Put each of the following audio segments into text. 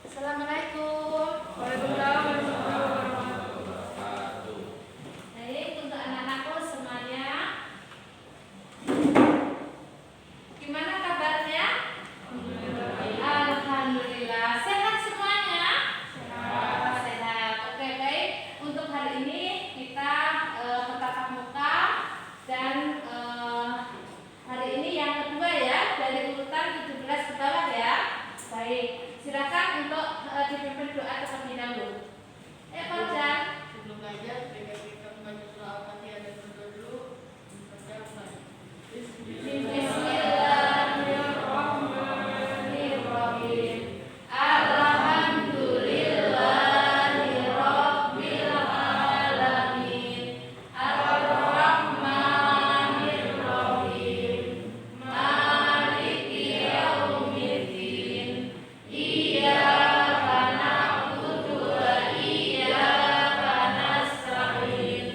Assalamualaikum. Waalaikumsalam warahmatullahi wabarakatuh. Baik, untuk anak-anakku semuanya, gimana kabarnya? Alhamdulillah. Sehat semuanya? Sehat. Oke, baik. Untuk hari ini kita bertatap muka dan hari ini yang kedua ya, dari urutan 17 ke bawah ya. Baik, silakan untuk dipimpin doa terlebih dahulu. Fauzan. Sebelum belajar, kita membaca surah Al-Fatihah dan berdoa dulu. Bismillahirrahmanirrahim. Alhamdulillahirabbil alamin. Arrahmanirrahim. Maliki yaumiddin. Iyyaka na'budu wa iyyaka nasta'in.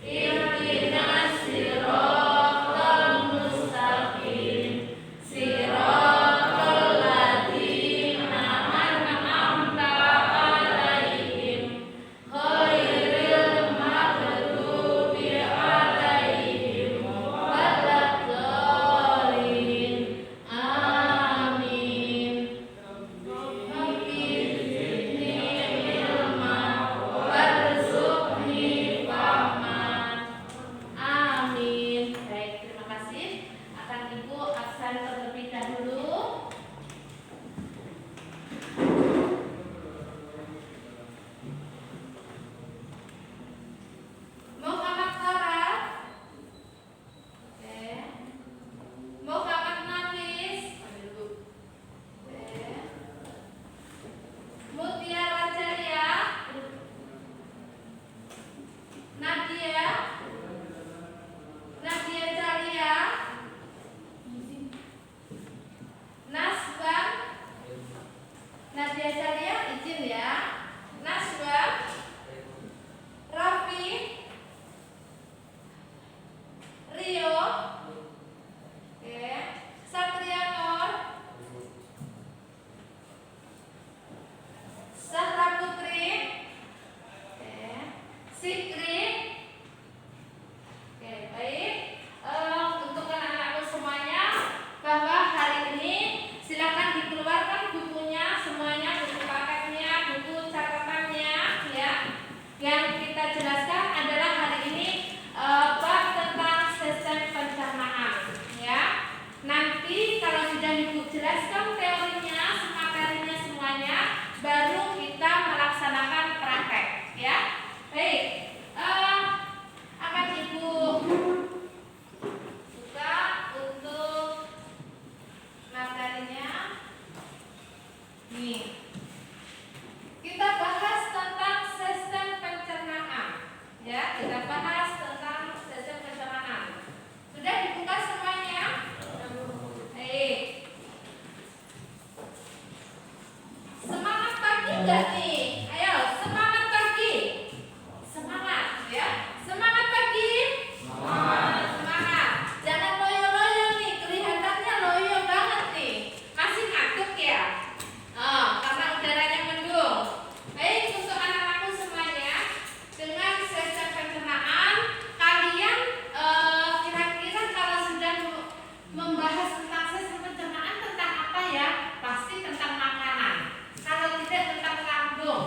Ihdinas siratal mustaqim. Siratal ladzina an'amta 'alaihim ghairil maghdubi 'alaihim waladdallin. Amin. Rabbi zidni ilman warzuqni fahman. Amin. Baik, terima kasih. Akan Ibu absen terlebih dahulu. Muhammad Farah. Oke. Muhammad Nafis. Oke. Mutiara Jaya. Nadia. Nadia Jalia. Naswa. Nadia Jalia izin ya. Naswa. Raffi. Rio. Oke. Satria Nur. Sahra Putri. Oke. Sikri. Oke, baik. Untuk anak-anakku semuanya, bahwa hari ini silakan dikeluarkan bukunya semuanya, buku paketnya, buku catatannya, ya. Yang kita jelaskan adalah hari ini bab tentang sistem pencernaan, ya. Nanti kalau sudah Ibu jelaskan teorinya, materinya semuanya, baru kita melaksanakan praktek, ya. Baik. Akan Ibu buka untuk materinya. Nih, kita bahas tentang sistem pencernaan, ya. Kita bahas tentang sistem pencernaan. Sudah dibuka semuanya? Baik. Semangat pagi enggak nih? Ayo, semangat pagi. Semangat, ya. Semangat pagi. Semangat. Jangan loyo-loyo nih, kelihatannya loyo banget nih. Masih ngantuk ya? Karena udaranya mendung. Baik, untuk anak-anakku semuanya, dengan sistem pencernaan, kalian kira-kira kalau sudah membahas tentang sistem pencernaan tentang apa ya? Pasti tentang makanan. Kalau tidak tentang lambung.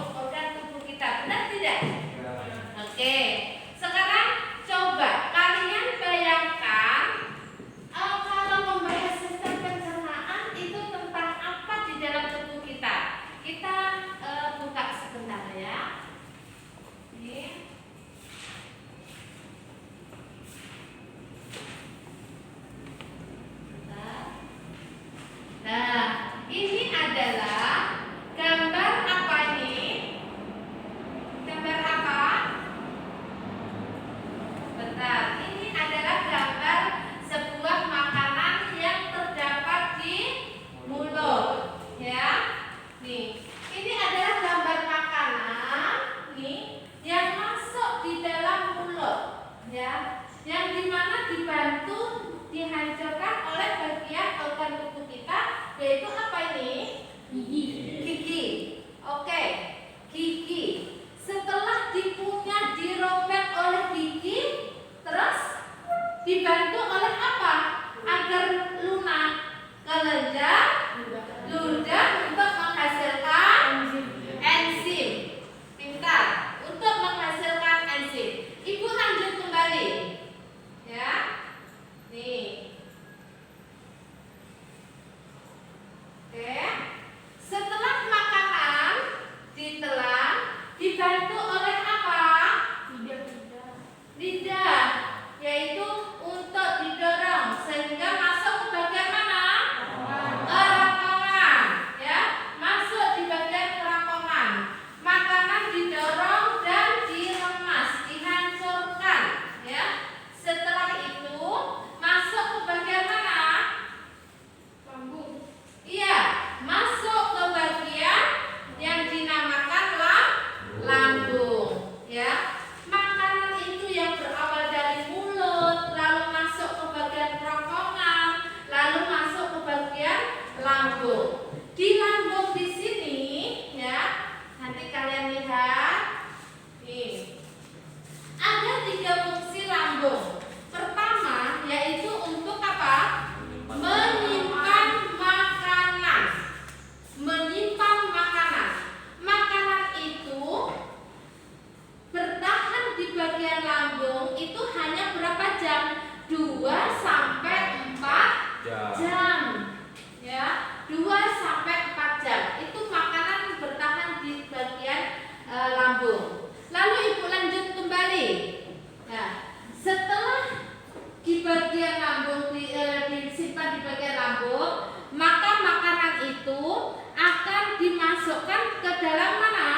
dalam mana?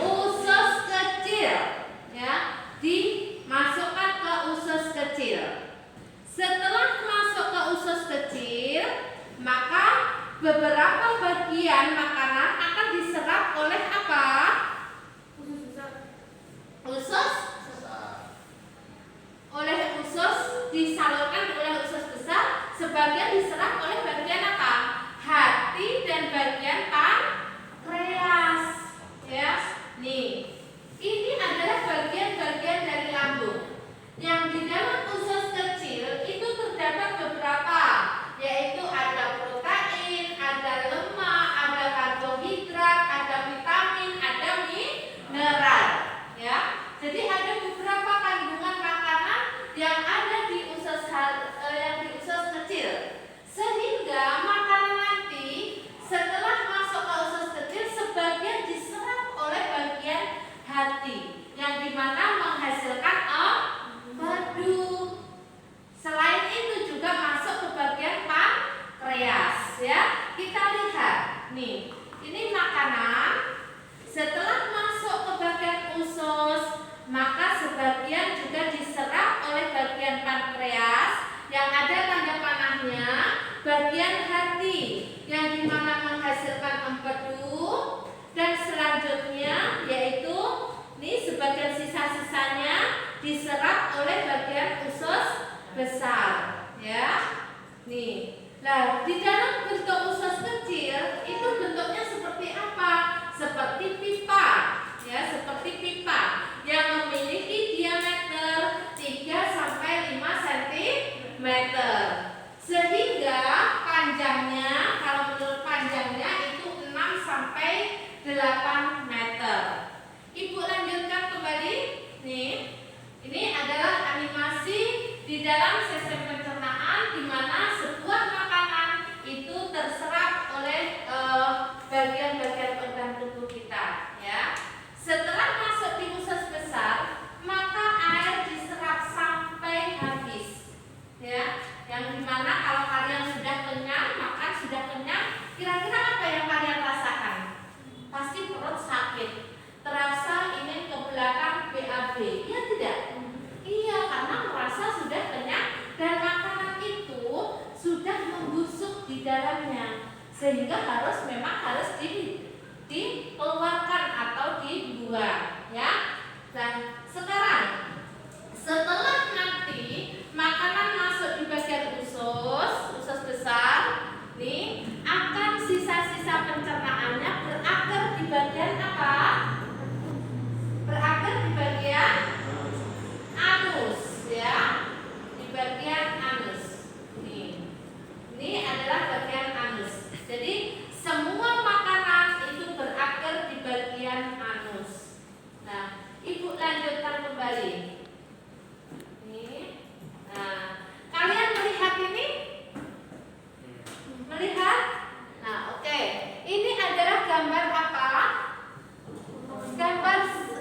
Usus kecil. Ya, dimasukkan ke usus kecil. Setelah masuk ke usus kecil, maka beberapa bagian makanan akan diserap oleh apa? Usus oleh usus, disalurkan oleh usus besar, sebagian diserap oleh bagian apa? Hati dan bagian pankreas. Ya, nih, ini adalah bagian-bagian dari lambung. Yang di dalam usus kecil itu terdapat beberapa, yaitu ada protein, ada lemak, ada karbohidrat, ada vitamin, ada mineral. Ya, jadi ada beberapa kandungan makanan yang ada di usus kecil, sehingga makanan nanti setelah masuk ke usus kecil sebagian diserap oleh bagian hati, yang dimana menghasilkan empedu. Selain itu juga masuk ke bagian pankreas. Ya, kita lihat nih, ini makanan setelah masuk ke bagian usus, maka sebagian juga diserap oleh bagian pankreas yang ada tanda panahnya, bagian hati yang dimana menghasilkan empedu, dan selanjutnya yaitu nih sebagian sisa-sisanya diserap oleh bagian usus besar. Ya, nih. Nah, di dalam bentuk usus kecil itu bentuknya seperti apa? Seperti pipa, ya, seperti pipa yang memiliki diameter 3 sampai 5 cm. Sehingga panjangnya, kalau menurut panjangnya itu 6 sampai 8 meter. Ibu lanjutkan kembali. Nih, ini adalah animasi di dalam sistem pencernaan di mana sebuah makanan itu terserap oleh bagian-bagian organ tubuh kita. Ya, setelah masuk di usus besar, maka air diserap sampai habis. Ya, yang dimana kalau kalian sudah kenyang, makan sudah kenyang, kira-kira apa yang kalian rasakan? Pasti perut sakit, terasa ingin ke belakang BAB. Iya tidak? Iya, karena merasa sudah kenyang dan makanan itu sudah membusuk di dalamnya, sehingga memang harus dikeluarkan atau dibuang. Ya, dan sekarang setelah nanti makanan masuk di bagian usus besar, nih akan sisa-sisa pencernaannya berakhir di bagian apa? Berakhir di bagian anus, ya, di bagian anus. Ini adalah bagian anus. Jadi semua makanan itu berakhir di bagian anus. Nah, ibu lanjutkan kembali. Nah, kalian melihat ini? Melihat? Nah, oke. Ini adalah gambar apa? Gambar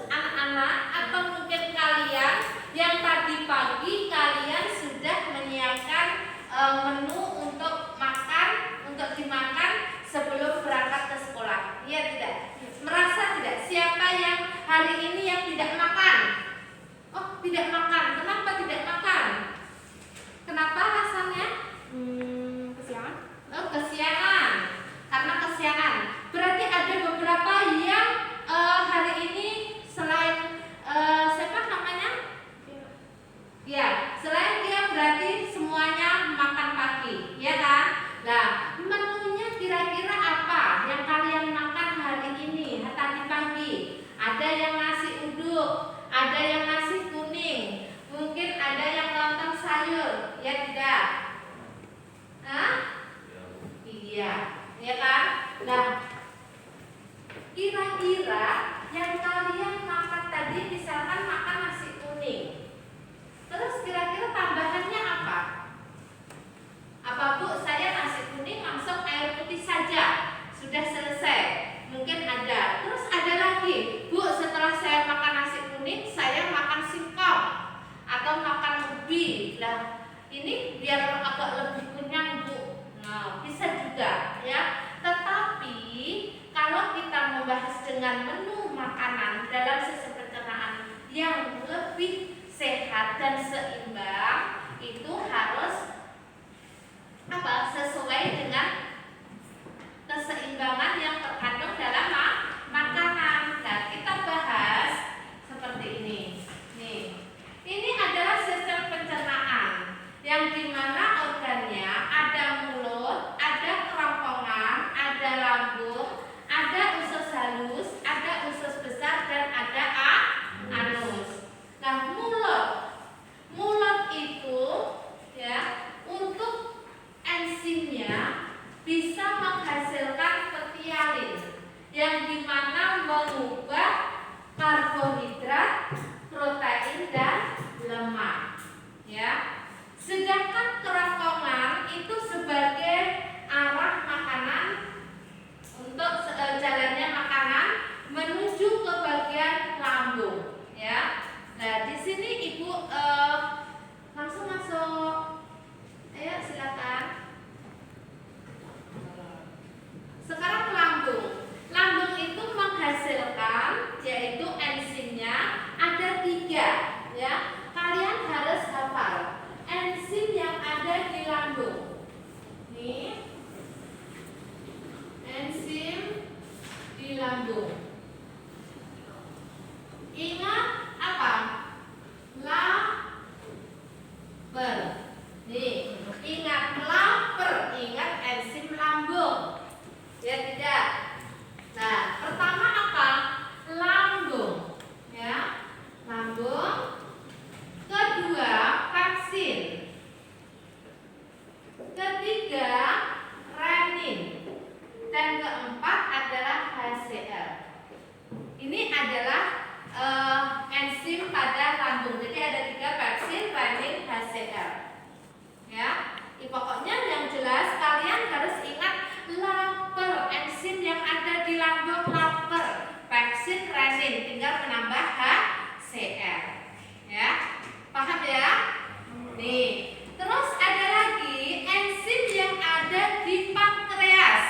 anak-anak atau mungkin kalian yang tadi pagi kalian sudah menyiapkan menu untuk makan, untuk dimakan sebelum berangkat ke sekolah. Iya tidak? Merasa tidak? Siapa yang hari ini yang tidak makan? Oh, tidak makan. Kenapa tidak makan? Kenapa alasannya? Kesiangan. Oh, kesiangan. Karena kesiangan. Berarti ada beberapa yang hari ini selain siapa namanya? Ya, selain dia berarti semuanya makan pagi, ya kan? Nah, menunya kira-kira apa yang kalian makan hari ini, tadi pagi? Ada yang nasi uduk, ada yang nasi kuning, mungkin ada yang lontong sayur, ya tidak? Hah? Iya, ya kan? Nah, kira-kira yang kalian makan tadi misalkan makan nasi kuning, terus kira-kira tambahannya apa? Apa Bu, saya nasi kuning langsung air putih saja, sudah selesai? Mungkin ada. Terus ada lagi, Bu, setelah saya makan nasi kuning, saya makan singkong atau makan ubi. Nah, ini biar agak lebih kenyang Bu. Nah, bisa juga ya. Tetapi kalau kita itu harus sesuai dengan keseimbangan yang terkandung dalam makanan. Nah, kita bahas seperti ini. Nih, ini adalah sistem pencernaan yang dimana organnya ada mulut, ada kerongkongan, ada lambung, ada usus halus, ada usus besar, dan ada anus. Nah, mulut itu ya untuk enzimnya bisa menghasilkan petialin yang dimana mengubah karbohidrat, protein, dan lemak. Ya, sedangkan kerongkongan itu sebagai arah makanan untuk jalannya makanan menuju ke bagian lambung. Ya, nah di sini ibu langsung masuk. Ayo silakan. Sekarang lambung. Lambung itu menghasilkan yaitu enzimnya ada 3 ya. Kalian harus hafal enzim yang ada di lambung. Nih. Enzim di lambung. Ingat apa? Lapar. Nih, ingat lapar, ingat enzim lambung. Ya tidak? Nah, pertama apa? Lambung. Ya, lambung. Kedua, vaksin. Ketiga, renin. Dan keempat adalah HCl. Ini adalah enzim pada lambung. Jadi ada 3, vaksin, renin, HCl. Ya, pokoknya yang jelas kalian harus ingat lapar, enzim yang ada di lambung lapar, vaksin, renin, tinggal menambah HCl. Ya, paham ya? Nih, terus ada lagi enzim yang ada di pankreas.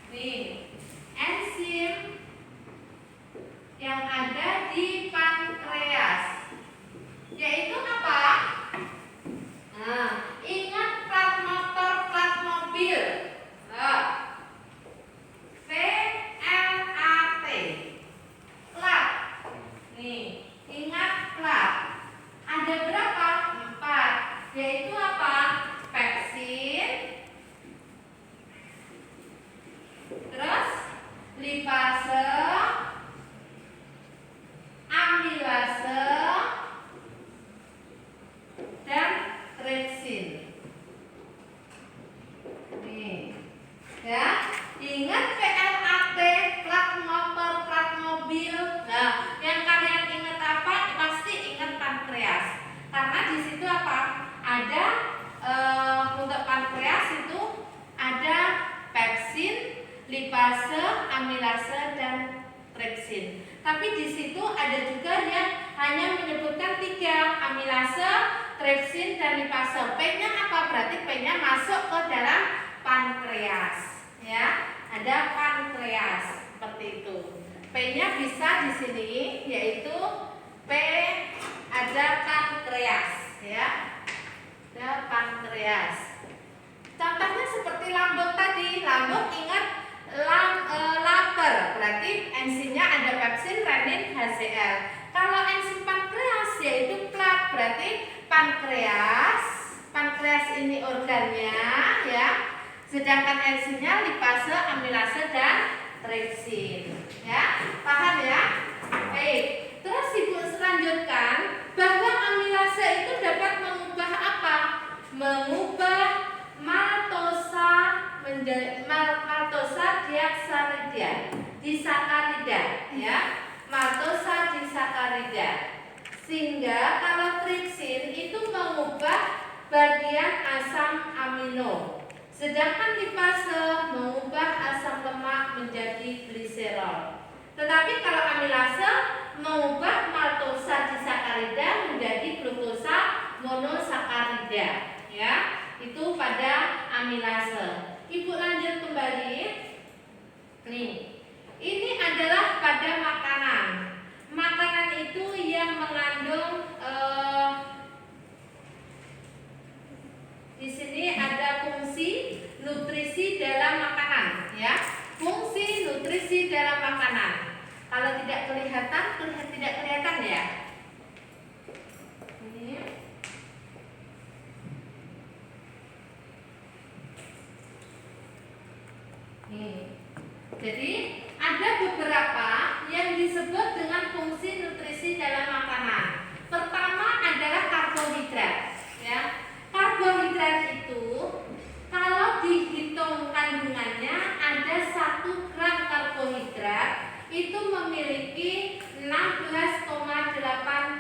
Nih, enzim yang ada di pankreas yaitu apa? Nah, ingat plat motor, plat mobil. PLAT. Plat. Nih, ingat plat. Ada berapa? 4. Yaitu apa? Vaksin. Terus lipase, amilase, dan tripsin. Nih, ya, ingat PLAT, plat motor, plat mobil. Nah, yang kalian ingat apa? Pasti ingat pankreas. Karena di situ apa? Ada untuk pankreas itu ada pepsin, lipase, amilase, dan tripsin. Tapi di situ ada juga yang hanya menyebutkan 3, amilase, tripsin, dan lipase. P-nya apa? Berarti P-nya masuk ke dalam pankreas. Ya, ada pankreas seperti itu. P-nya bisa di sini yaitu P, ada pankreas. Ya, ada pankreas. Contohnya seperti lambung tadi. Lambung ingat lapar, berarti enzimnya ada pepsin, renin, HCl. Kalau enzim pankreas yaitu plat, berarti pankreas. Pankreas ini organnya ya. Sedangkan enzimnya lipase, amilase, dan tripsin. Ya, paham ya? Baik. Terus ibu selanjutkan bahwa amilase itu dapat mengubah apa? Mengubah maltosa menjadi maltosa disakarida, ya. Maltosa disakarida. Sehingga kalau tripsin itu mengubah bagian asam amino. Sedangkan lipase mengubah asam lemak menjadi gliserol. Tetapi kalau amilase mengubah maltosa disakarida menjadi glukosa monosakarida, ya. Itu pada amilase. Ibu lanjut kembali. Nih, ini adalah pada makanan. Makanan itu yang mengandung Kalau tidak kelihatan, tidak kelihatan ya. Ini. Nih. Jadi ada beberapa yang disebut dengan fungsi nutrisi dalam makanan. Pertama adalah karbohidrat, ya. Karbohidrat itu kalau dihitung kandungannya ada 1 gram karbohidrat itu memiliki 16,8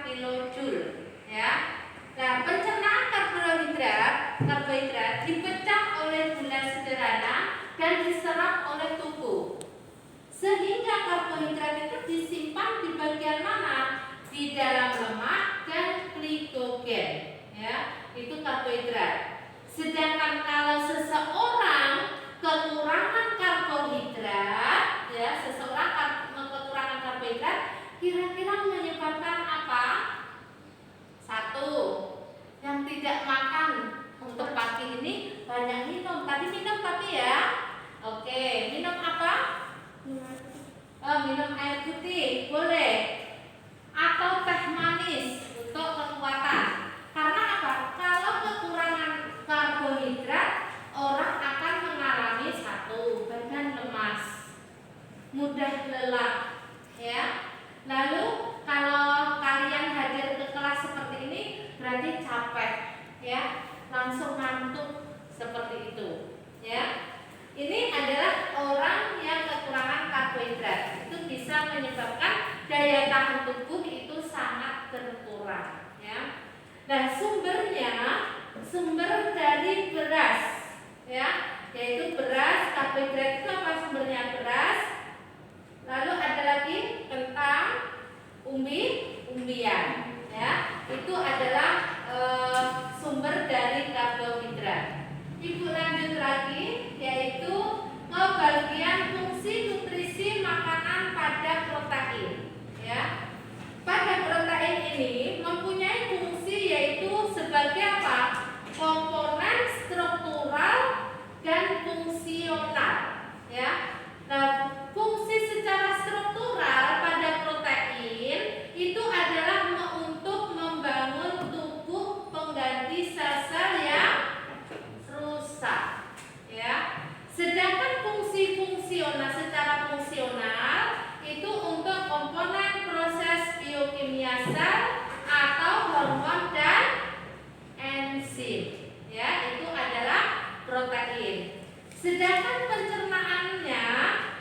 kilojoule, ya. Nah, pencernaan karbohidrat dipecah oleh gula sederhana dan diserap oleh tubuh. Sehingga karbohidrat itu disimpan di bagian mana? Di dalam lemak dan glikogen, ya. Itu karbohidrat. Sedangkan kalau seseorang kekurangan karbohidrat, ya, kekurangan karbohidrat kira-kira menyebabkan apa? 1, yang tidak makan. Untuk pagi ini banyak minum. Tadi minum tapi ya. Oke, minum apa? Minum air putih, boleh. Atau teh manis untuk kekuatan. Karena apa? Kalau kekurangan karbohidrat, orang akan mengalami 1, badan lemas, mudah lelah, ya. Lalu kalau kalian hadir ke kelas seperti ini, berarti capek, ya, langsung ngantuk seperti itu, ya. Ini adalah orang yang kekurangan karbohidrat. Itu bisa menyebabkan daya tahan tubuh itu sangat berkurang, ya. Nah, sumber dari beras, ya, yaitu beras. Karbohidrat itu apa sumbernya? Beras. Lalu ada lagi kentang, umbi-umbian, ya. Itu adalah sumber dari karbohidrat. Ibu lanjut lagi, yaitu ke bagian fungsi nutrisi makanan pada protein, ya. Pada protein ini mempunyai fungsi yaitu sebagai apa? Komponen struktural dan fungsional, ya. Nah, fungsi secara struktural pada protein itu adalah untuk membangun tubuh pengganti sel-sel yang rusak, ya. Sedangkan fungsi fungsional secara fungsional itu untuk komponen proses biokimia sel atau hormon dan enzim, ya, itu adalah protein. Sedangkan pencernaannya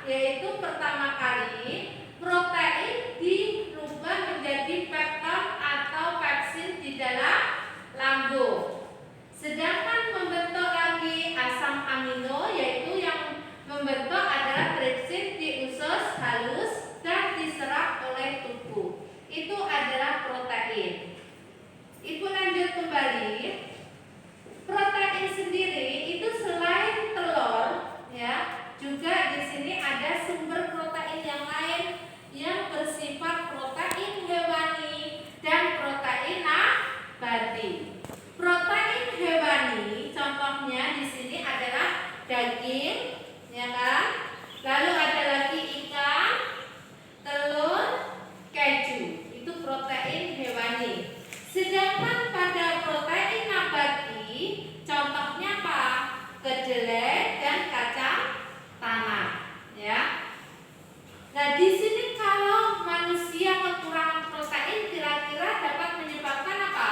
yaitu pertama kali protein dirubah menjadi peptid atau pepsin di dalam lambung. Sedangkan membentuk lagi asam amino yaitu yang membentuk adalah tripsin di usus halus dan diserap oleh tubuh. Itu adalah protein. Ibu lanjut kembali. Protein sendiri itu selain telur, ya, juga di sini ada sumber protein yang lain yang bersifat protein hewani dan protein nabati. Protein hewani contohnya di sini adalah daging, ya kan? Lalu ada lagi ikan, telur, keju. Itu protein hewani. Sedangkan pada protein nabati contohnya apa? Kedelai dan kacang tanah, ya. Nah, di sini kalau manusia kekurangan protein kira-kira dapat menyebabkan apa?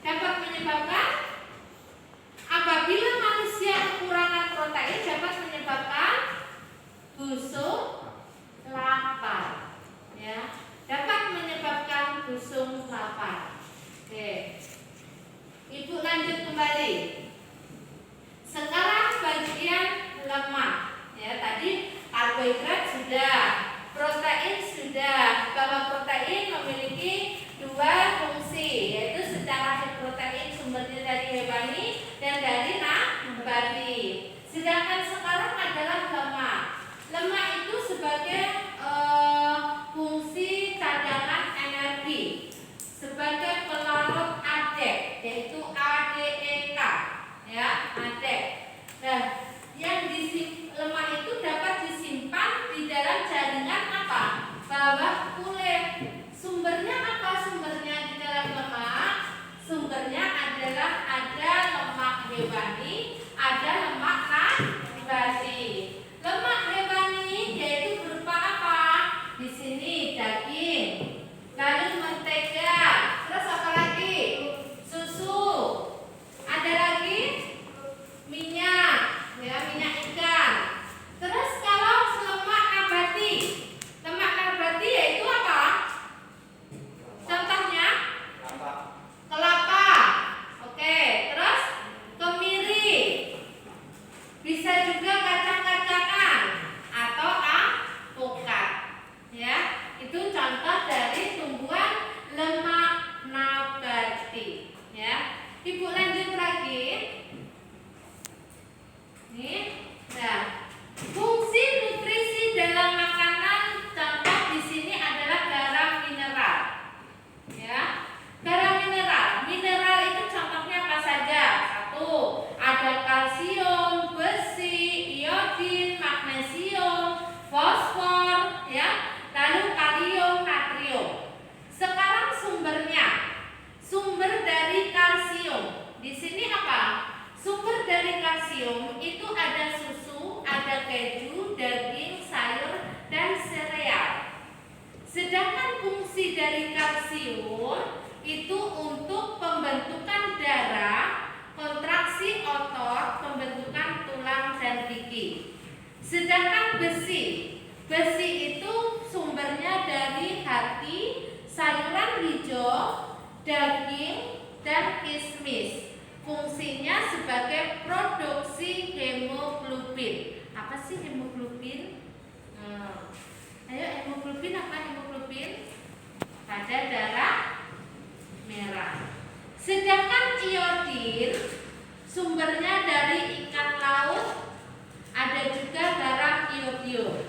Dapat menyebabkan apabila manusia kekurangan protein dapat menyebabkan busuk, lapar, ya. Dapat menyebabkan busuk, lapar. Oke. Ibu lanjut kembali. Sekarang bagian lemak, ya. Tadi karbohidrat sudah, protein sudah. Bahwa protein memiliki 2 fungsi, yaitu secara protein sumbernya dari hewani dan dari nabati. Sedangkan sekarang adalah lemak. Lemak itu sebagai fungsi cadangan energi, sebagai pelarut ADEK, yaitu ADEK, ya, ADEK. Nah, yang lemak itu dapat disimpan di dari kalsium itu untuk pembentukan darah, kontraksi otot, pembentukan tulang dan gigi. Sedangkan besi itu sumbernya dari hati, sayuran hijau, daging, dan kismis. Fungsinya sebagai produksi hemoglobin. Apa sih hemoglobin? Ayo, hemoglobin apa hemoglobin? Pada darah merah. Sedangkan iodin sumbernya dari ikan laut, ada juga garam iodium.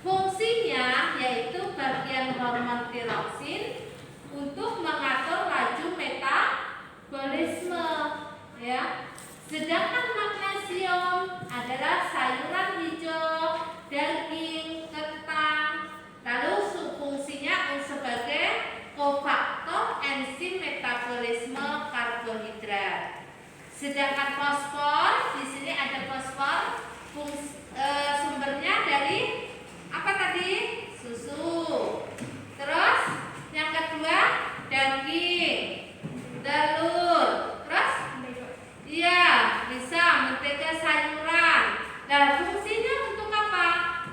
Fungsinya yaitu bagian hormon tiroksin untuk mengatur laju metabolisme, ya. Sedangkan magnesium adalah sayuran hijau, daging, kentang. Lalu fungsinya sebagai kofaktor enzim metabolisme karbohidrat. Sedangkan fosfor, di sini ada fosfor, sumbernya dari apa tadi? Susu. Terus yang kedua daging, telur. Terus iya, bisa mentega sayuran. Nah, fungsinya untuk apa?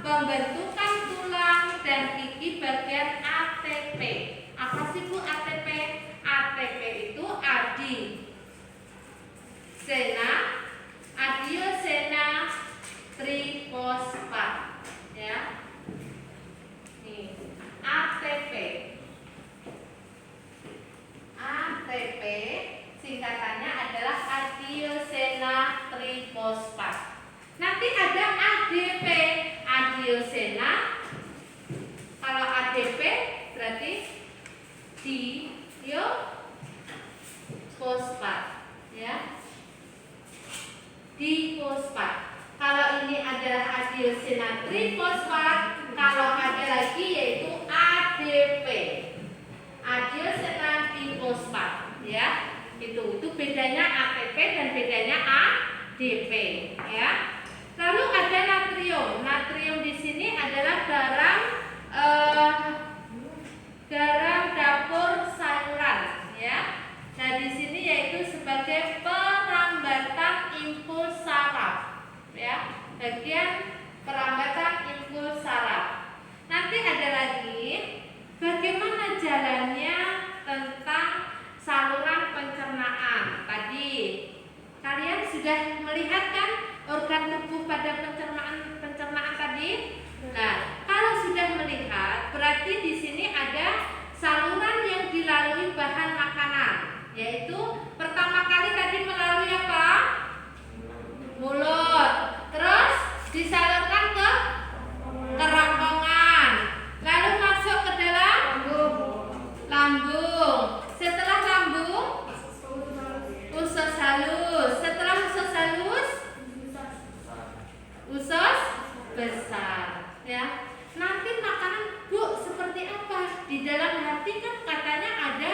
Pembentukan tulang dan gigi bagian ATP. Apa sih Bu ATP? ATP itu adiosena trifosfat, ya. Nih, ATP singkatannya adalah adiosena trifosfat. Nanti ada ADP, adiosena. Kalau ADP berarti difosfat, ya. Difosfat. Kalau ini adalah adiosena trifosfat, kalau ada lagi yaitu ADP, adiosena difosfat, ya. Itu bedanya ATP dan bedanya ADP, ya. Lalu ada natrium. Natrium di sini adalah garam dapur sayuran, ya. Nah, di sini yaitu sebagai perambatan impuls saraf, ya. Bagian perambatan impuls saraf. Nanti ada lagi bagaimana jalannya tentang saluran pencernaan. Tadi kalian sudah melihat kan organ tubuh pada pencernaan tadi? Nah, kalau sudah melihat, berarti di sini ada saluran yang dilalui bahan makanan, yaitu pertama kali tadi melalui apa? Mulut. Terus disalurkan ke kerongkongan, lalu masuk ke dalam lambung. Setelah lambung, usus halus. Setelah usus halus, usus besar, ya. Nanti makanan Bu seperti apa? Di dalam hati kan katanya ada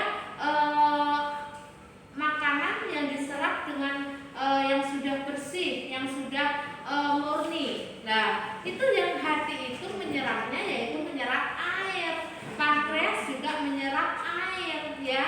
makanan yang diserap dengan yang sudah bersih, yang sudah murni. Nah, itu yang hati itu menyerapnya yaitu menyerap air. Pankreas juga menyerap air, ya.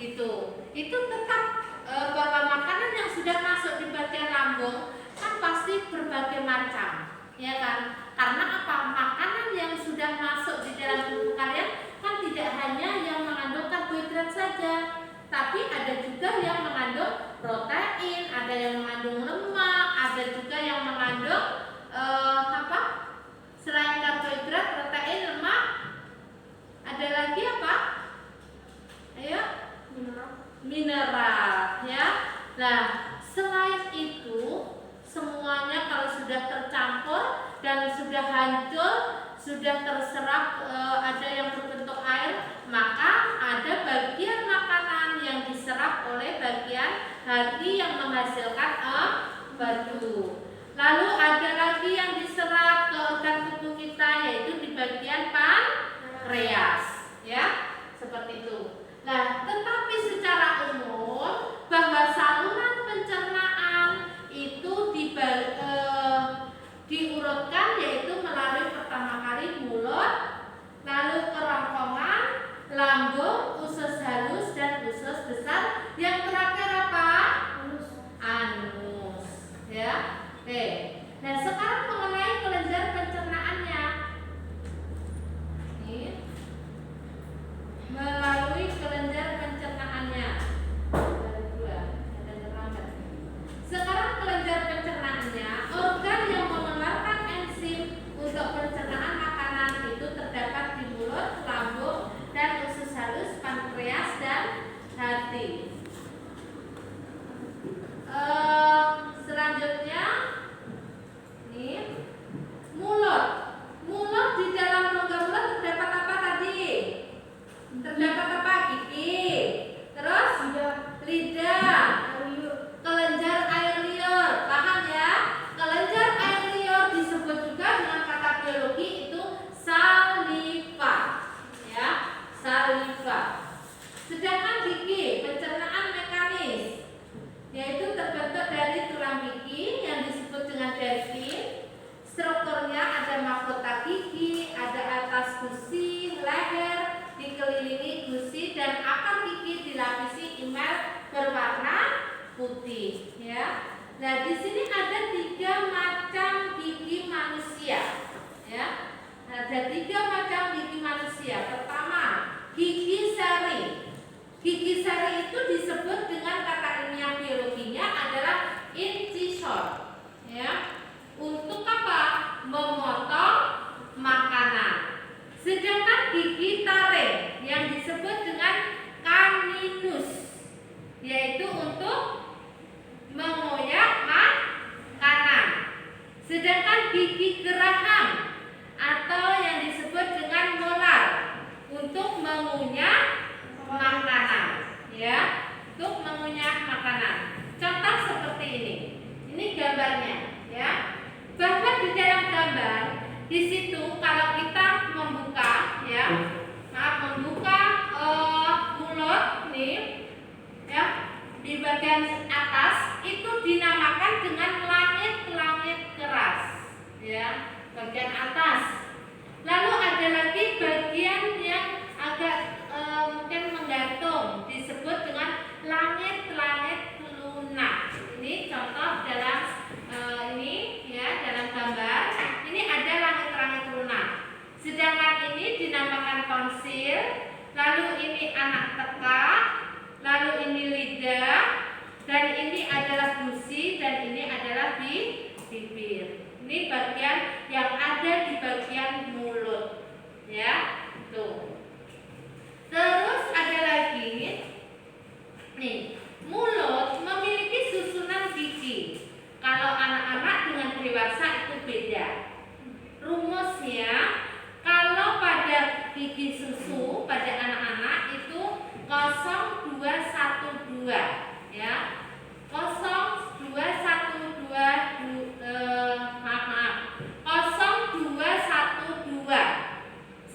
Itu tetap bahwa makanan yang sudah masuk di bagian lambung kan pasti berbagai macam, ya kan? Karena apa? Makanan yang sudah masuk di dalam tubuh kalian kan tidak hanya yang mengandung karbohidrat saja, tapi ada juga yang mengandung protein, ada yang mengandung lemak, ada juga yang mengandung apa? Selain karbohidrat, protein, lemak, ada lagi apa? Ayo, mineral, ya. Nah, selain itu semuanya kalau sudah tercampur dan sudah hancur, sudah terserap, ada yang berbentuk air, maka ada bagian makanan yang diserap oleh bagian hati yang menghasilkan batu. Lalu ada lagi yang diserap ke organ tubuh kita yaitu di bagian pankreas, ya, seperti itu. Nah, tetapi secara umum bahwa saluran pencernaan itu diurutkan yaitu melalui pertama kali mulut, lalu kerongkongan, lambung, usus halus, dan usus besar. Yang terakhir apa? Anus. Ya. Oke. Nah, sekarang mengenai kelenjar pencernaannya. Ini melalui kelenjar pencernaannya. Ada dua, ada terlambat. Sekarang kelenjar pencernaannya, organ yang mengeluarkan enzim untuk pencernaan makanan itu terdapat di mulut, lambung, dan usus halus, pankreas, dan hati. Selanjutnya, nih, mulut. Mulut, di dalam rongga mulut terdapat apa tadi? Terdapat apa? Gigi. Terus lidah, kelenjar air liur. Paham ya? Kelenjar air liur disebut juga dengan kata biologi itu saliva. Ya, saliva. Sedangkan gigi, pencernaan mekanis, yaitu terbentuk dari tulang gigi yang disebut dengan dentin. Strukturnya ada mahkota gigi, ada atas gusi, leher, dikelilingi gusi, dan akar gigi dilapisi emel berwarna putih. Ya. Nah, di sini ada 3 macam gigi manusia. Ya. Ada 3 macam gigi manusia. Pertama, gigi seri. Gigi seri itu disebut dengan kata ilmiah biologinya adalah incisor. Ya. Untuk apa? Memotong makanan. Sedangkan gigi taring yang disebut dengan caninus, yaitu untuk mengoyak makanan. Sedangkan gigi geraham atau yang disebut dengan molar untuk mengunyah makanan, ya, untuk mengunyah makanan. Contoh seperti ini. Ini gambarnya, ya. Bahwa di dalam gambar di situ kalau kita membuka, ya, membuka mulut nih, ya, di bagian atas itu dinamakan dengan langit-langit keras, ya, bagian atas. Lalu ada lagi bagian yang agak mungkin menggantung, disebut dengan langit-langit lunak. Ini contoh dalam ini, ya, dalam gambar. Ini ada langit-langit lunak. Sedangkan ini dinamakan tonsil. Lalu ini anak tekak. Lalu ini lidah. Dan ini adalah gusi. Dan ini adalah bibir. Ini bagian yang ada di bagian mulut, ya, tuh. Terus ada lagi nih, mulut memiliki susunan gigi. Kalau anak-anak dengan dewasa itu beda. Rumusnya, kalau pada gigi susu pada anak-anak itu 0212, ya. 0212.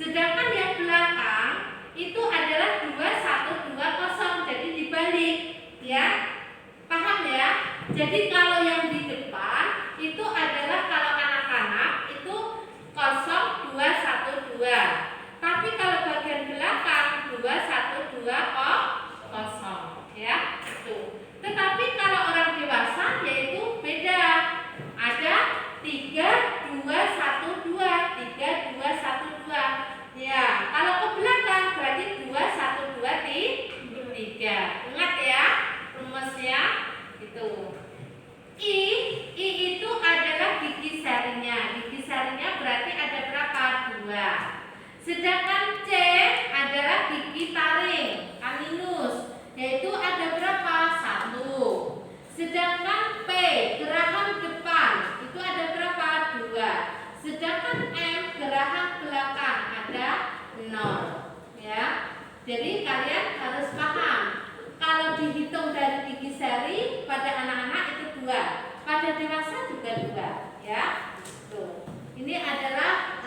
Sedangkan yang belakang itu adalah 2120, jadi dibalik, ya. Paham ya? Jadi kalau yang di depan itu adalah kalau anak-anak itu 0212. Tapi kalau bagian belakang 2120, ya. Tuh. Tetapi kalau orang dewasa yaitu beda. Ada 3212. Ya, kalau ke belakang berarti 2123. Ingat ya rumusnya itu. I itu adalah gigi serinya. Gigi serinya berarti ada berapa? 2. Sedangkan C adalah gigi taring, caninus, yaitu ada berapa? 1. Sedangkan P geraham depan itu ada berapa? 2. Sedangkan M geraham belakang ada 0, ya. Jadi kalian harus paham. Kalau dihitung dari gigi seri pada anak-anak itu 2, pada dewasa juga 2, ya. Tuh. Ini adalah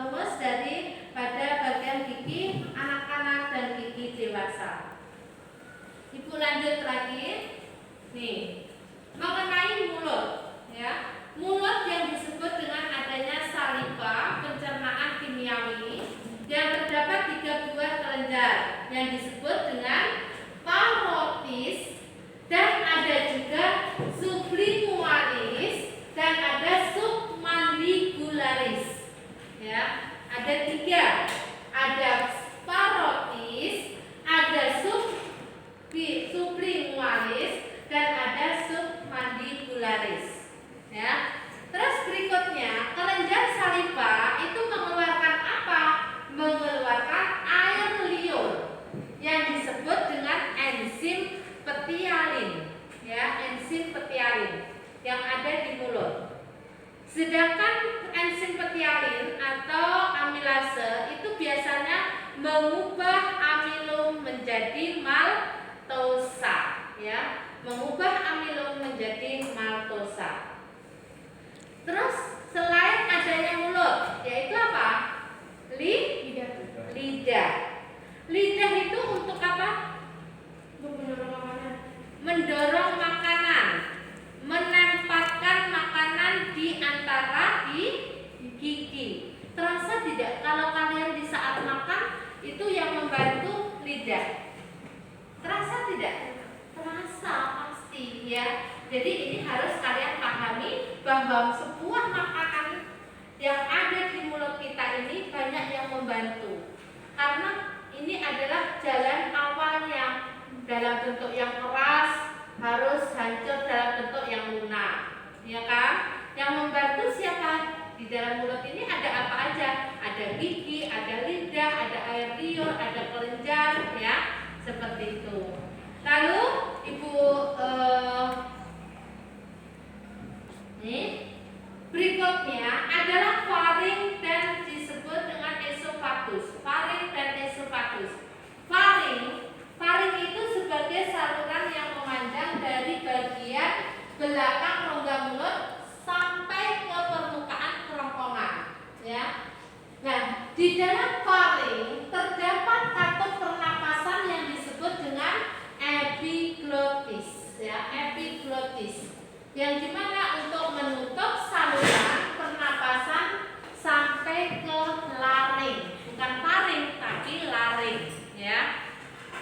rumus dari pada bagian gigi anak-anak dan gigi dewasa. Ibu lanjut lagi. Nih, mengenai mulut, ya. Mulut yang disebut dengan adanya saliva, pencernaan kimiawi, yang terdapat 3 buah kelenjar. ya, mengubah amilum menjadi maltosa. Terus selain adanya mulut, yaitu apa? Lidah. Lidah itu untuk apa? Untuk mendorong makanan. Mendorong makanan, menempatkan makanan di antara gigi. Terasa tidak kalau kalian di saat makan itu yang membantu lidah? Terasa tidak? Terasa pasti ya. Jadi ini harus kalian pahami bahwa sebuah makanan yang ada di mulut kita ini banyak yang membantu. Karena ini adalah jalan awalnya, dalam bentuk yang keras harus hancur dalam bentuk yang lunak, ya kan? Yang membantu siapa? Di dalam mulut ini ada apa aja? Ada gigi, ada lidah, ada air liur, ada kelenjar, ya, seperti itu. Lalu ibu berikutnya adalah faring dan disebut dengan esophagus. Faring dan esophagus. Faring itu sebagai saluran yang memanjang dari bagian belakang rongga mulut sampai ke permukaan kerongkongan, ya. Nah, di dalam faring terdapat katup pernapasan yang disebut dengan epiglottis, ya, epiglottis. Yang dimana untuk menutup saluran pernapasan sampai ke laring, bukan faring tapi laring, ya.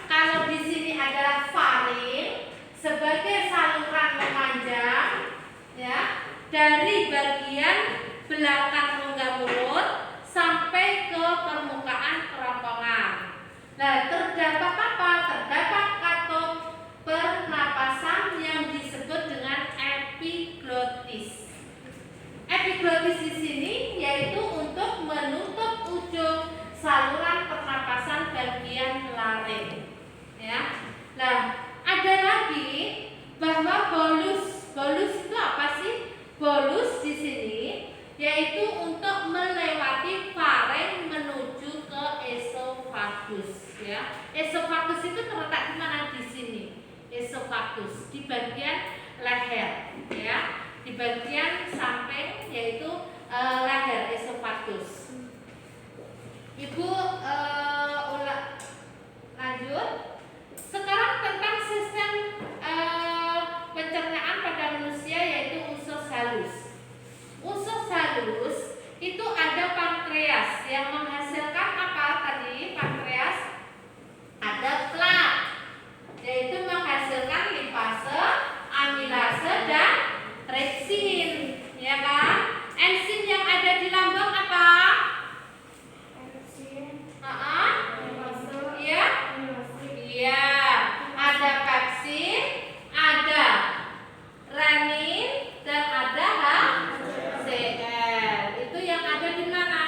Kalau di sini adalah faring sebagai saluran memanjang, ya, dari bagian belakang rongga mulut sampai ke permukaan kerongkongan. Nah, terdapat apa? Terdapat katup pernapasan yang disebut dengan epiglottis. Epiglottis di sini yaitu untuk menutup ujung saluran pernapasan bagian laring, ya. Nah, ada lagi bahwa bolus. Bolus itu apa sih? Bolus di sini yaitu untuk melewati faring menuju ke esophagus, ya. Esophagus itu terletak di mana? Di sini. Esophagus di bagian leher, ya, di bagian samping yaitu leher esophagus. Ibu lanjut. Sekarang tentang sistem pencernaan pada manusia yaitu usus halus. Usus halus itu ada pankreas yang menghasilkan apa tadi? Pankreas ada plak, yaitu menghasilkan lipase, amilase dan trypsin, ya kan? Enzim yang ada di lambung apa? Iya, iya. Ada pepsin, ada renin dan ada HCl. Itu yang ada di mana?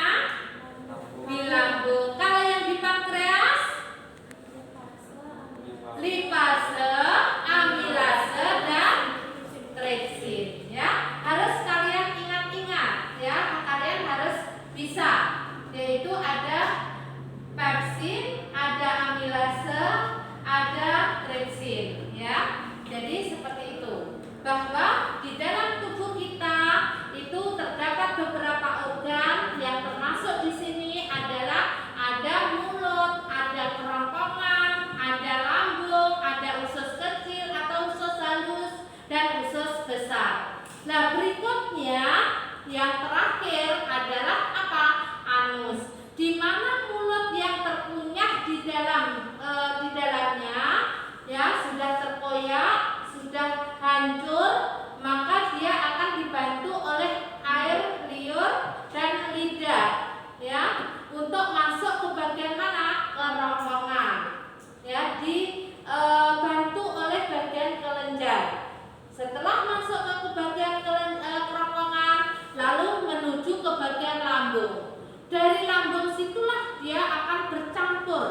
Di lambung. Kalau yang di pankreas? Lipase, amilase dan trypsin, ya. Harus kalian ingat-ingat, ya. Kalian harus bisa. Yaitu ada pepsin, ada amilase, ada trypsin, ya. Jadi seperti itu. Bahwa di dalam tubuh kita itu terdapat beberapa organ yang termasuk di sini adalah ada mulut, ada kerongkongan, ada lambung, ada usus kecil atau usus halus dan usus besar. Nah, berikutnya yang terakhir adalah apa? Anus. Di mana mulut yang terkunyah di dalamnya, ya, sudah terkoyak, sudah hancur, maka dia akan dibantu oleh air liur dan lidah, ya, untuk masuk ke bagian mana? Kerongkongan, ya, dibantu oleh bagian kelenjar. Setelah masuk ke bagian kerongkongan, lalu menuju ke bagian lambung. Dari lambung situlah dia akan bercampur.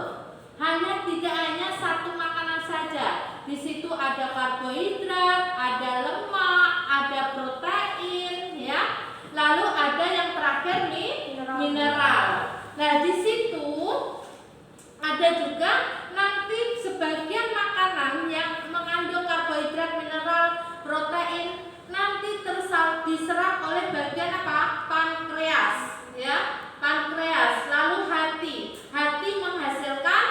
Tidak hanya satu makanan saja. Di situ ada karbohidrat, ada lemak, ada protein, ya. Lalu ada yang terakhir nih, mineral. Nah, di situ ada juga nanti sebagian makanan yang mengandung karbohidrat, mineral, protein nanti diserap oleh bagian apa? Pankreas, ya. Pankreas, lalu hati menghasilkan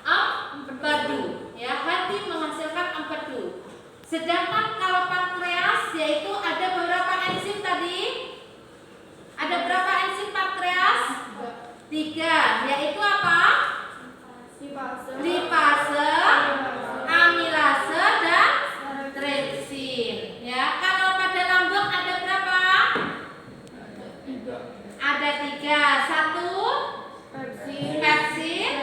empedu, ya. Hati menghasilkan empedu. Sedangkan kalau pankreas yaitu ada beberapa enzim tadi. Ada berapa enzim pankreas? 3, yaitu apa? Lipase, amilase, dan tripsin. Ya, kalau pada lambung ada berapa? Ada 3. 1 pepsin,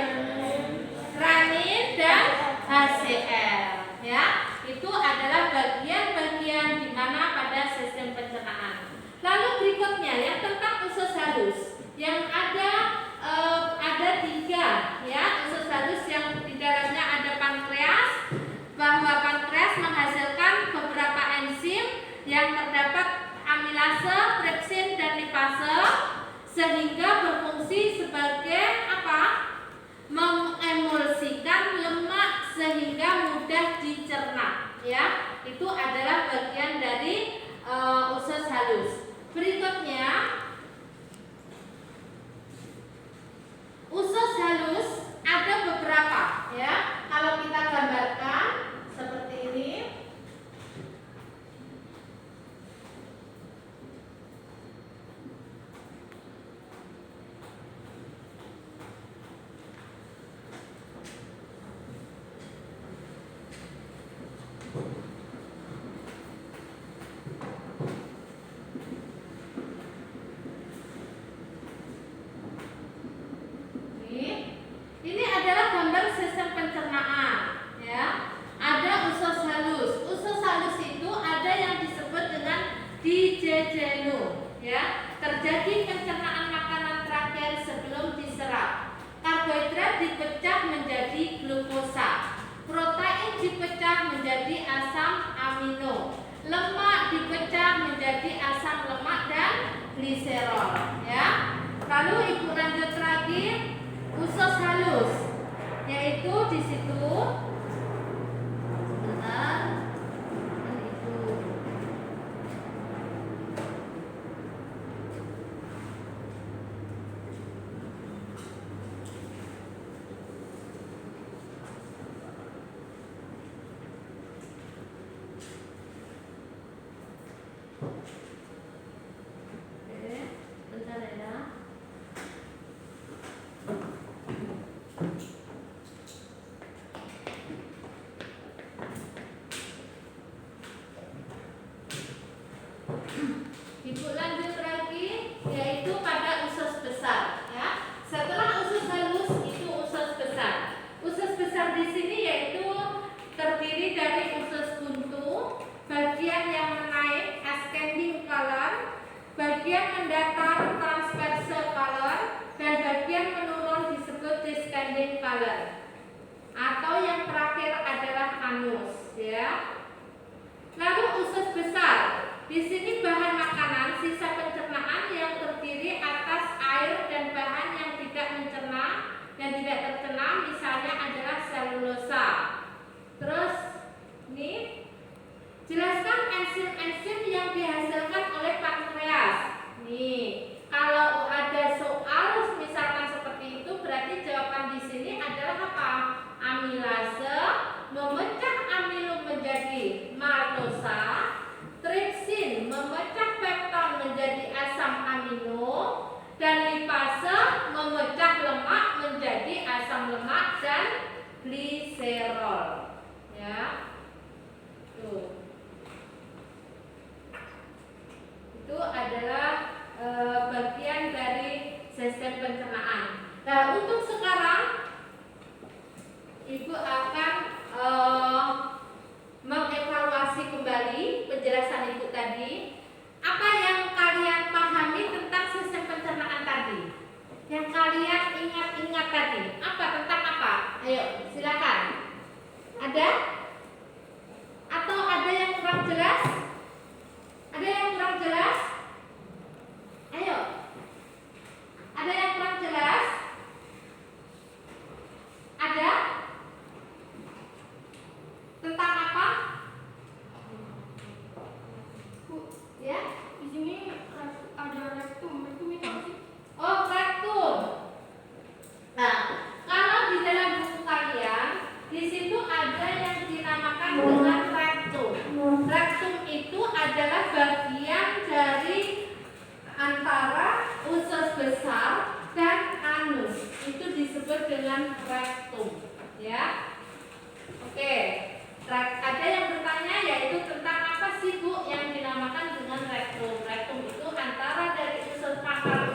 renin, dan HCl. Ya, itu adalah bagian-bagian di mana pada sistem pencernaan. Lalu berikutnya yang tentang usus halus, yang ada 3, ya, usus halus yang di dalamnya ada pankreas, bahwa pankreas menghasilkan beberapa enzim yang terdapat amilase, tripsin, dan lipase, sehingga berfungsi sebagai apa? Mengemulsikan lemak sehingga mudah dicerna, ya. Itu adalah bagian dari usus halus. Berikutnya, usus halus ada beberapa, ya. Kalau kita gambarkan seperti ini. Ini adalah gambar sistem pencernaan, ya. Ada usus halus. Usus halus itu ada yang disebut dengan dijejenum, ya. Terjadi pencernaan makanan terakhir sebelum diserap. Karbohidrat dipecah menjadi glukosa. Protein dipecah menjadi asam amino. Lemak dipecah menjadi asam lemak dan gliserol, ya. Lalu ibu lanjut lagi. Usus halus, yaitu di situ sebentar, itu bentar ya. Ibu lanjut lagi, yaitu pada usus besar, ya. Setelah usus halus itu usus besar. Usus besar di sini yaitu terdiri dari usus buntu, bagian yang menaik ascending color, bagian mendatar transverse color, dan bagian menurun disebut descending color. Atau yang terakhir adalah anus, ya. Lalu usus besar. Di sini bahan makanan sisa pencernaan yang terdiri atas air dan bahan yang tidak tercerna, misalnya adalah selulosa. Terus ini jelaskan enzim-enzim yang dihasilkan oleh pankreas. Nih, kalau ada soal misalkan seperti itu, berarti jawaban di sini adalah apa? Amilase memecah amilo menjadi maltosa. Tripsin memecah pepton menjadi asam amino, dan lipase memecah lemak menjadi asam lemak dan gliserol, ya. Tuh. Itu adalah bagian dari sistem pencernaan. Nah, untuk sekarang Ibu akan mengevaluasi kembali penjelasan Ibu tadi. Apa yang kalian pahami tentang sistem pencernaan tadi? Yang kalian ingat-ingat tadi? Apa, tentang apa? Ayo, silakan. Ada? Atau ada yang kurang jelas? Ada yang kurang jelas? Ayo. Ada yang kurang jelas? Ada? Tentang apa? itu disebut dengan rektum, ya. Oke, ada yang bertanya yaitu tentang apa sih Bu yang dinamakan dengan rektum. Rektum itu antara dari unsur pangkal